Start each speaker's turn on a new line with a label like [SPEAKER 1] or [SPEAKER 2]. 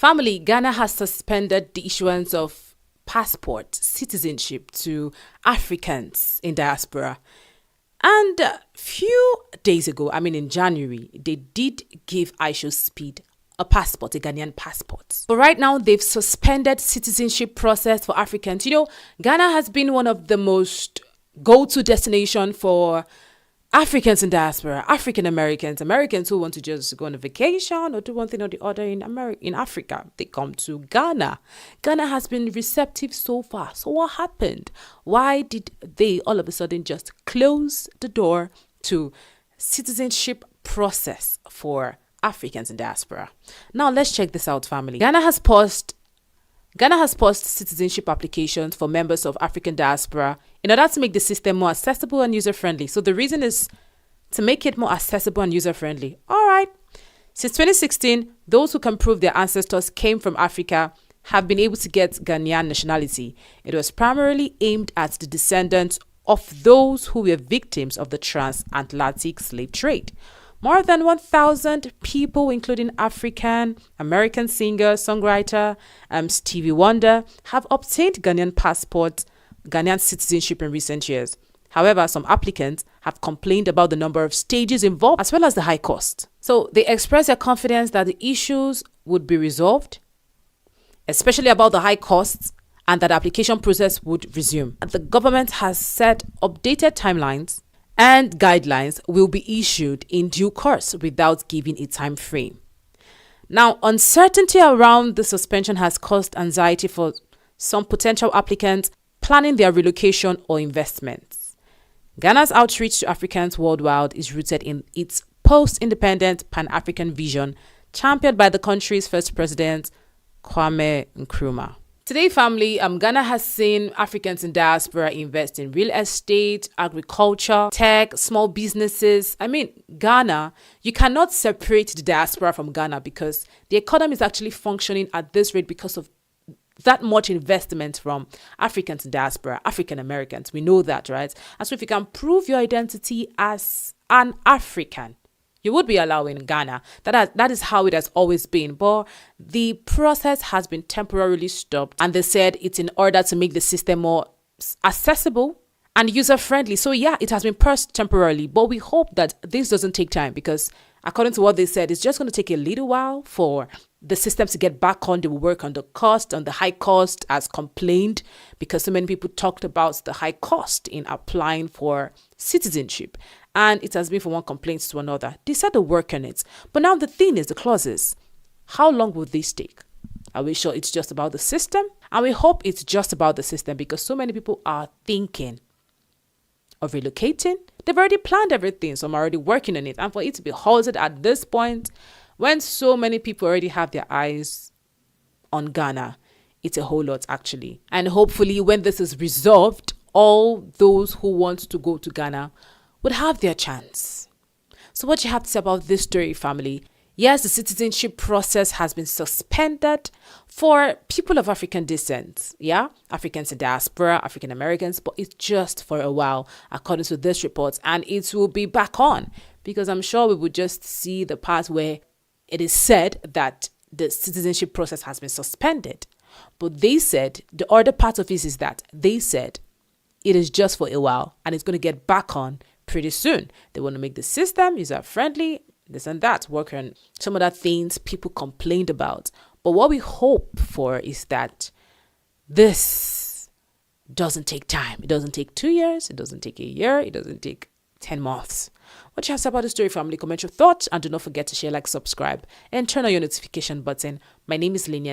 [SPEAKER 1] Family, Ghana has suspended the issuance of passport citizenship to Africans in diaspora. And a few days ago, in January, they did give Aisha Speed a passport, a Ghanaian passport. But right now, they've suspended citizenship process for Africans. Ghana has been one of the most go-to destination for Africans in diaspora, African Americans, Americans who want to just go on a vacation or do one thing or the other in Africa. They come to Ghana. Ghana has been receptive so far. So what happened? Why did they all of a sudden just close the door to citizenship process for Africans in diaspora? Now let's check this out, family. Ghana has paused citizenship applications for members of African diaspora in order to make the system more accessible and user-friendly. So the reason is to make it more accessible and user-friendly. All right. Since 2016, those who can prove their ancestors came from Africa have been able to get Ghanaian nationality. It was primarily aimed at the descendants of those who were victims of the transatlantic slave trade. More than 1,000 people, including African-American singer, songwriter Stevie Wonder, have obtained Ghanaian citizenship in recent years. However, some applicants have complained about the number of stages involved as well as the high cost. So they express their confidence that the issues would be resolved, especially about the high costs, and that the application process would resume. The government has set updated timelines and guidelines will be issued in due course without giving a time frame. Now, uncertainty around the suspension has caused anxiety for some potential applicants planning their relocation or investments. Ghana's outreach to Africans worldwide is rooted in its post-independent Pan-African vision championed by the country's first president, Kwame Nkrumah. Today, family, Ghana has seen Africans in diaspora invest in real estate, agriculture, tech, small businesses. Ghana, you cannot separate the diaspora from Ghana because the economy is actually functioning at this rate because of that much investment from Africans in diaspora, African Americans. We know that, right? And so if you can prove your identity as an African, you would be allowed in Ghana. That is how it has always been. But the process has been temporarily stopped. And they said it's in order to make the system more accessible and user-friendly. So yeah, it has been paused temporarily. But we hope that this doesn't take time because according to what they said, it's just going to take a little while for the system to get back on. They will work on the cost, on the high cost as complained because so many people talked about the high cost in applying for citizenship. And it has been from one complaint to another. They said they'll work on it. But now the thing is, the clauses. How long will this take? Are we sure it's just about the system? And we hope it's just about the system because so many people are thinking of relocating. They've already planned everything. Some are already working on it. And for it to be halted at this point, when so many people already have their eyes on Ghana, it's a whole lot actually. And hopefully when this is resolved, all those who want to go to Ghana would have their chance. So what you have to say about this story, family? Yes, the citizenship process has been suspended for people of African descent. Yeah, Africans in diaspora, African Americans, but it's just for a while, according to this report, and it will be back on because I'm sure we would just see the part where it is said that the citizenship process has been suspended. But they said, the other part of this is that they said it is just for a while and it's going to get back on pretty soon. They want to make the system user-friendly, this and that, work on some other things people complained about. But what we hope for is that this doesn't take time. It doesn't take 2 years. It doesn't take a year. It doesn't take 10 months. What you have to say about the story, family? Comment your thoughts and do not forget to share, like, subscribe, and turn on your notification button. My name is Lynient